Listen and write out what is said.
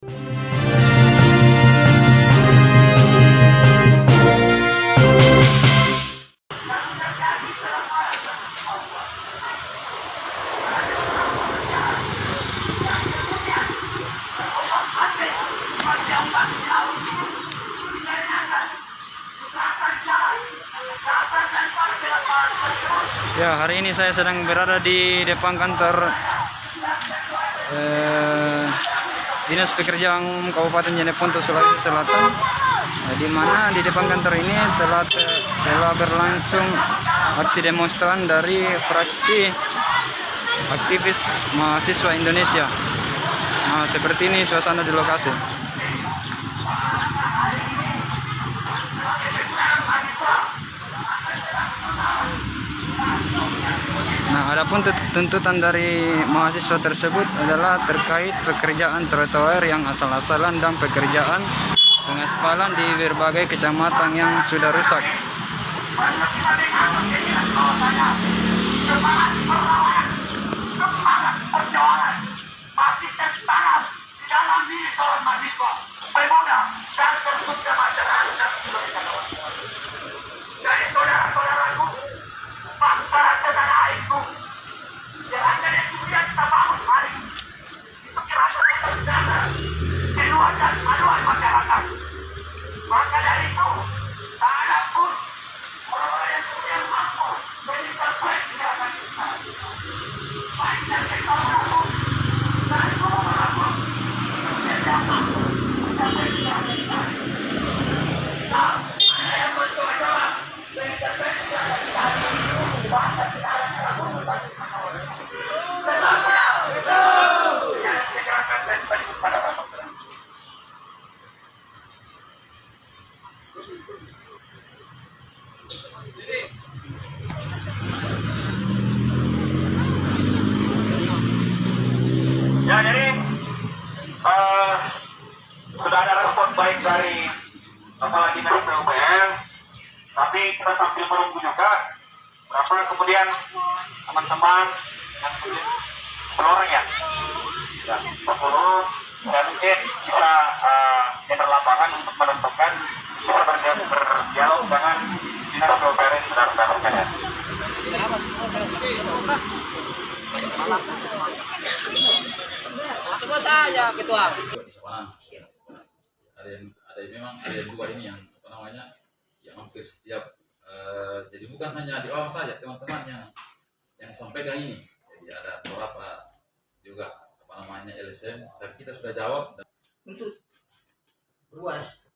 Ya, hari ini saya sedang berada di depan kantor Dinas Pekerjaan Kabupaten Jeneponto, Sulawesi Selatan, di mana di depan kantor ini telah berlangsung aksi demonstran dari fraksi aktivis mahasiswa Indonesia. Nah, seperti ini suasana di lokasi. Nah, adapun tuntutan dari mahasiswa tersebut adalah terkait pekerjaan trotoar yang asal-asalan dan pekerjaan pengaspalan di berbagai kecamatan yang sudah rusak. Masih tertanam di dalam diri seorang mahasiswa, pemuda dan tertutup masyarakat Indonesia. Dari saudara-saudaraku, bangsa saudara itu, jangan kemudian kita bangun hari itu kiranya terjadi di luar dan aluan masyarakat. Maka dari itu, tak ada pun orang yang kemudian mampu mengintervensi masyarakat kita. Baik dari sektor manapun, dari semua manapun, tidak mampu mengintervensi masyarakat kita. Nah, ada yang mencoba-coba mengintervensi masyarakat kita. Bahkan tidak ada cara pun membagi masyarakat. Yang segerakan dan bagi pada masyarakat. Ya, jadi sudah ada respon baik dari Kepala Dinas PUPR, tapi kita sambil menunggu juga berapa kemudian teman-teman yang seluruh ya, 10 dan mungkin bisa di lapangan untuk menentukan bisa berdialog dengan Dinas PUPR yang sudah mendapatkan ya. Semua saya ketua. Di Sawangan. Ada yang memang ada yang dua ini yang apa namanya yang hampir setiap jadi bukan hanya di awam saja teman-teman yang sampaikan ini, jadi ada beberapa juga apa namanya LSM, tapi kita sudah jawab dan Untuk ruas